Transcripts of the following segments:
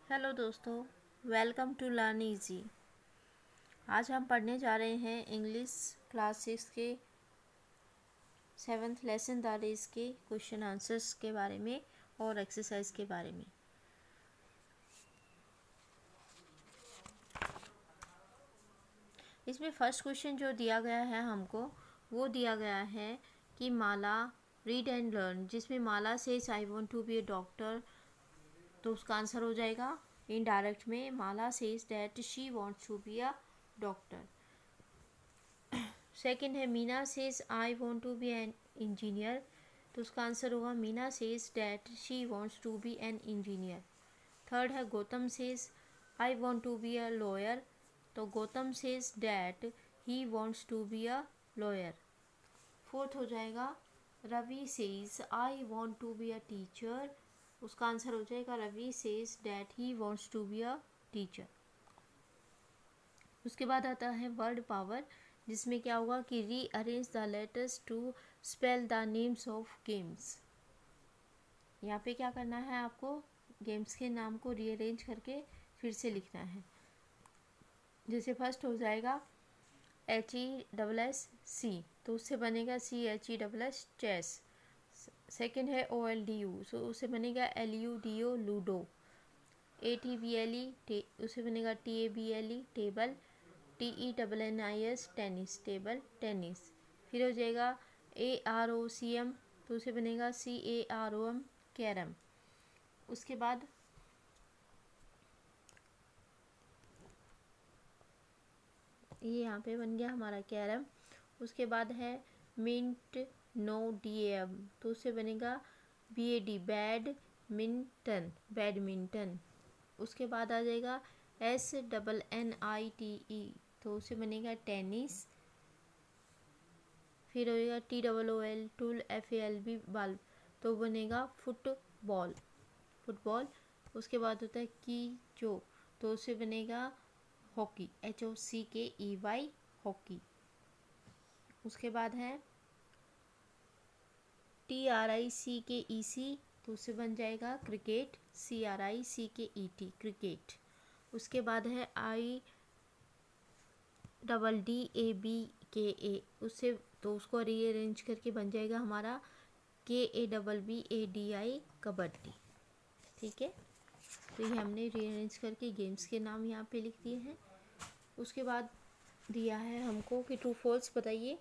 Hello दोस्तों, welcome to learn easy. आज हम पढ़ने जा रहे हैं इंग्लिश क्लास 6 के 7th लेसन दैट इज के क्वेश्चन आंसर्स के बारे में और एक्सरसाइज के बारे में। इसमें फर्स्ट क्वेश्चन जो दिया गया है हमको वो दिया गया है कि माला रीड एंड लर्न, जिसमें Mala says I want to be a doctor, तो उसका आंसर हो जाएगा इनडायरेक्ट में Mala says that she wants to be a doctor. Second है Meena says I want to be an engineer, तो उसका आंसर होगा Meena says that she wants to be an engineer. Third है Gautam says I want to be a lawyer, तो Gautam says that he wants to be a lawyer. Fourth हो जाएगा Ravi says I want to be a teacher, उसका answer हो जाएगा Ravi says that he wants to be a teacher. उसके बाद आता है वर्ड पावर, जिसमें क्या होगा कि rearrange the letters to spell the names of games. यहाँ पे क्या करना है, आपको गेम्स के नाम को रीअरेंज करके फिर से लिखना है। जैसे फर्स्ट हो जाएगा HESS, तो उससे बनेगा CHESS चेस। सेकेंड है OLDU, सो उससे बनेगा LUDO लूडो। ATBLE, उससे बनेगा TABLE table. TENNIS tennis, table tennis. फिर हो जाएगा AROCM, तो उसे बनेगा CAROM कैरम। उसके बाद ये यहाँ पे बन गया हमारा कैरम। उसके बाद है मिंट नो DAM, तो उससे बनेगा BAD बैडमिंटन, बैडमिंटन। उसके बाद आ जाएगा SNNITE, तो उससे बनेगा टेनिस। फिर होएगा TOOL टूल, FALB बल्ब, तो बनेगा फुटबॉल, फुटबॉल। उसके बाद होता है की जो, तो उससे बनेगा हॉकी, HOCKEY हॉकी। उसके बाद है TRICKEC, तो उससे बन जाएगा क्रिकेट, CRICKET क्रिकेट। उसके बाद है IDDABKA, उससे तो उसको रीअरेंज करके बन जाएगा हमारा KABBADI कबड्डी। ठीक है, तो ये हमने रीअरेंज करके गेम्स के नाम यहाँ पे लिख दिए हैं। उसके बाद दिया है हमको कि ट्रू फॉल्स बताइए।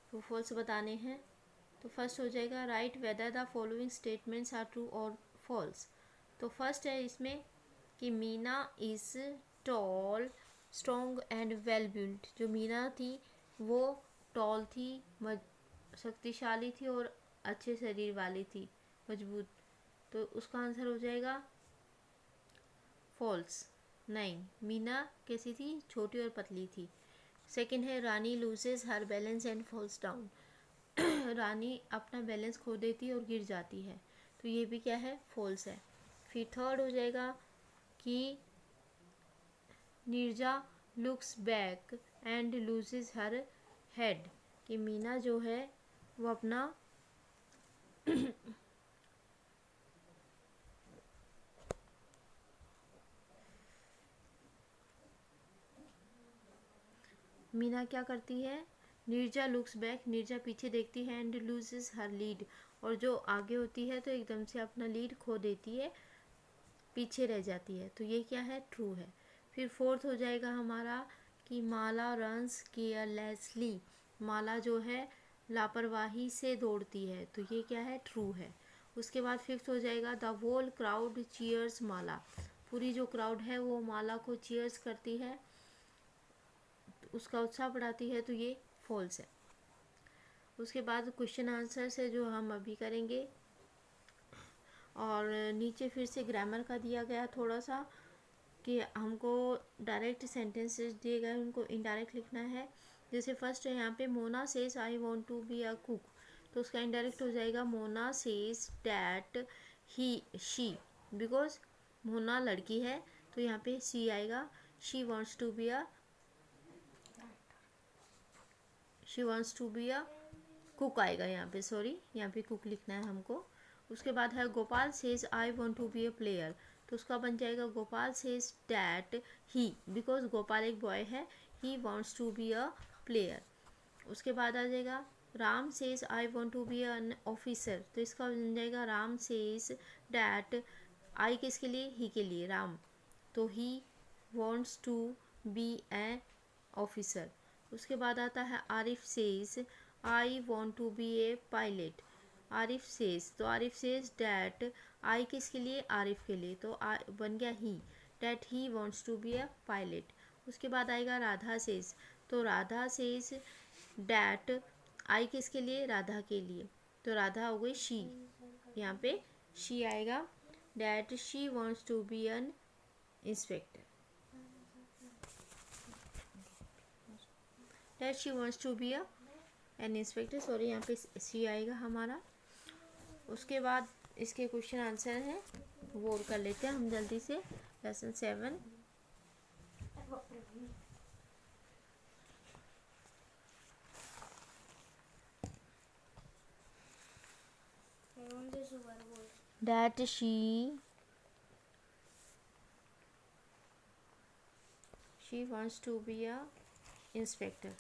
ट्रू फॉल्स बताने हैं, तो फर्स्ट हो जाएगा right whether the following statements are true और फॉल्स। तो फर्स्ट है इसमें कि Meena is tall strong and well built, जो मीना थी वो टॉल थी, शक्तिशाली थी और अच्छे शरीर वाली थी, मजबूत, तो उसका आंसर हो जाएगा फॉल्स। नहीं, मीना कैसी थी, छोटी और पतली थी। सेकंड है Rani loses her balance and falls down, Rani अपना बैलेंस खो देती है और गिर जाती है, तो ये भी क्या है, फॉल्स है। फिर थर्ड हो जाएगा कि Neerja looks back and loses her head, कि मीना जो है वो अपना मीना क्या करती है, नीरजा लुक्स बैक, नीरजा पीछे देखती है, एंड लूजेस हर लीड, और जो आगे होती है तो एकदम से अपना लीड खो देती है, पीछे रह जाती है, तो ये क्या है, ट्रू है। फिर फोर्थ हो जाएगा हमारा कि माला रन्स केयरलेसली, माला जो है लापरवाही से दौड़ती है, तो ये क्या है, ट्रू है। उसके बाद फिफ्थ हो जाएगा द होल क्राउड चीयर्स माला, पूरी जो क्राउड है वो माला को चीयर्स करती है, उसका उत्साह बढ़ाती है, तो ये फॉल्स है। उसके बाद क्वेश्चन आंसर से जो हम अभी करेंगे, और नीचे फिर से ग्रामर का दिया गया थोड़ा सा कि हमको डायरेक्ट सेंटेंसेस दिए गए उनको इनडायरेक्ट लिखना है। जैसे फर्स्ट है यहाँ पे Mona says I want to be a cook, तो उसका इनडायरेक्ट हो जाएगा Mona says that he she, because Mona लड़की है तो यहाँ पे सी आएगा, she wants to be a she wants to be a cook आएगा यहाँ पे, सॉरी यहाँ पे कुक लिखना है हमको। उसके बाद है Gopal says I want to be a player, तो उसका बन जाएगा Gopal says that he, because Gopal एक बॉय है, he wants to be a player. उसके बाद आ जाएगा Ram says I want to be an officer, तो इसका बन जाएगा राम सेज डैट, आई किसके लिए, ही के लिए, राम, तो he wants to be a officer. उसके बाद आता है Arif says I want to be a pilot, Arif says, तो आरिफ सेज डैट, आई किसके लिए, आरिफ के लिए, तो बन गया ही, that he wants to be a pilot. उसके बाद आएगा राधा सेज, तो राधा सेज डैट, आई किसके लिए, राधा के लिए, तो राधा हो गई शी, यहाँ पे शी आएगा, that she wants to be an inspector, that she wants to be an inspector, sorry यहाँ पे सी आएगा हमारा। उसके बाद इसके क्वेश्चन आंसर हैं वो और कर लेते हैं हम जल्दी से। Lesson 7, that she wants to be a inspector.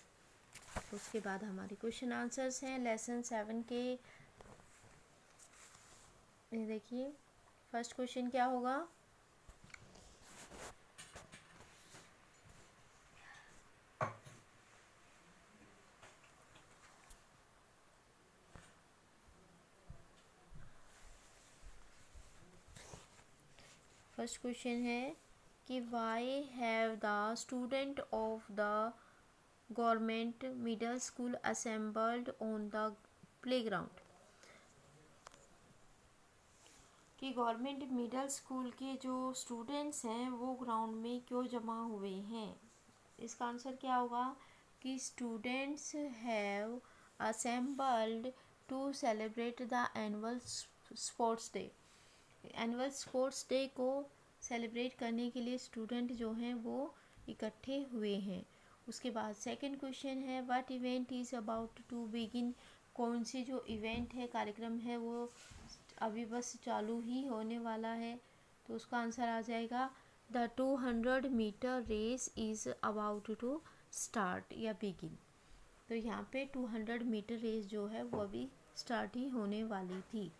उसके बाद हमारे क्वेश्चन आंसर्स हैं लेसन 7 के। देखिए फर्स्ट क्वेश्चन क्या होगा, फर्स्ट क्वेश्चन है कि why have the student of the government middle school assembled on the playground, कि गवर्नमेंट मिडल स्कूल के जो स्टूडेंट्स हैं वो ग्राउंड में क्यों जमा हुए हैं। इसका आंसर क्या होगा कि students have assembled to celebrate the annual sports day, annual sports day को सेलिब्रेट करने के लिए स्टूडेंट जो हैं वो इकट्ठे हुए हैं। उसके बाद सेकंड क्वेश्चन है what event is about to begin, कौन सी जो इवेंट है, कार्यक्रम है, वो अभी बस चालू ही होने वाला है, तो उसका आंसर आ जाएगा the 200 metre race is about to start या बिगिन, तो यहाँ पे 200 मीटर रेस जो है वो अभी स्टार्ट ही होने वाली थी।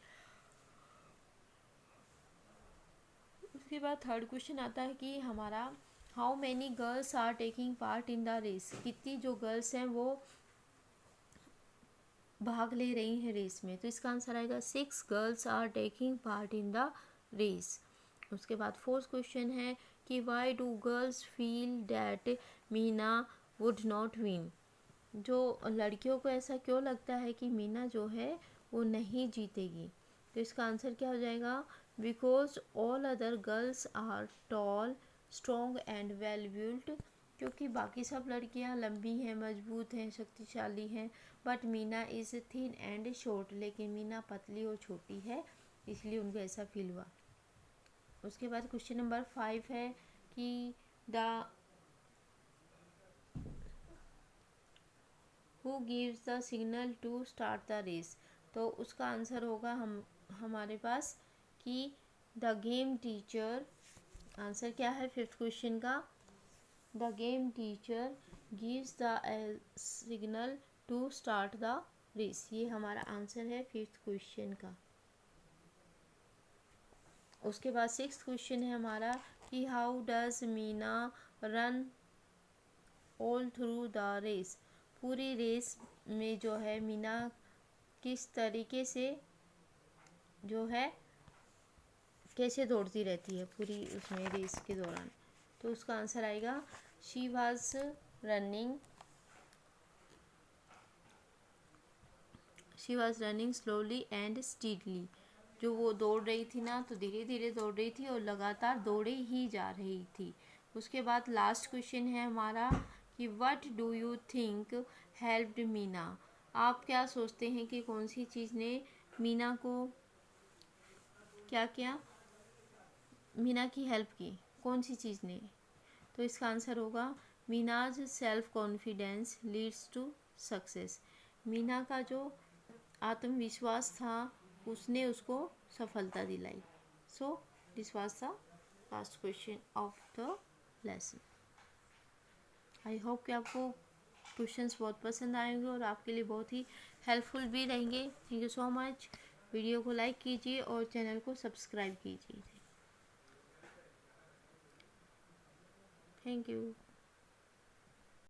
उसके बाद थर्ड क्वेश्चन आता है कि हमारा how many girls are taking part in the race, कितनी जो गर्ल्स हैं वो भाग ले रही हैं रेस में, तो इसका आंसर आएगा 6 girls are taking part in the race. उसके बाद फोर्थ क्वेश्चन है कि why do girls feel that Meena would not win, जो लड़कियों को ऐसा क्यों लगता है कि मीना जो है वो नहीं जीतेगी, तो इसका आंसर क्या हो जाएगा because all other girls are tall strong and well built, क्योंकि बाकी सब लड़कियां लंबी हैं, मजबूत हैं, शक्तिशाली हैं, but Meena is thin and short, लेकिन मीना पतली और छोटी है, इसलिए उनको ऐसा फील हुआ। उसके बाद क्वेश्चन नंबर 5 है कि the who gives the signal to start the race, तो उसका आंसर होगा हमारे पास कि द गेम टीचर, आंसर क्या है फिफ्थ क्वेश्चन का, the game teacher gives the signal to start the race, ये हमारा आंसर है फिफ्थ क्वेश्चन का। उसके बाद सिक्स्थ क्वेश्चन है हमारा कि how does Meena run all through the race, पूरी रेस में जो है मीना किस तरीके से जो है कैसे दौड़ती रहती है पूरी उसमें रेस के दौरान, तो उसका आंसर आएगा she was running slowly and steadily, जो वो दौड़ रही थी ना तो धीरे धीरे दौड़ रही थी और लगातार दौड़े ही जा रही थी। उसके बाद लास्ट क्वेश्चन है हमारा कि what do you think helped Meena, आप क्या सोचते हैं कि कौन सी चीज़ ने मीना को क्या किया, मीना की हेल्प की, कौन सी चीज़ ने, तो इसका आंसर होगा Meena's self confidence leads to success. Meena का जो आत्मविश्वास था उसने उसको सफलता दिलाई। So this was the last question of the lesson. I hope कि आपको क्वेश्चंस बहुत पसंद आएंगे और आपके लिए बहुत ही हेल्पफुल भी रहेंगे। Thank you so much. Video को लाइक कीजिए और चैनल को सब्सक्राइब कीजिए। Thank you.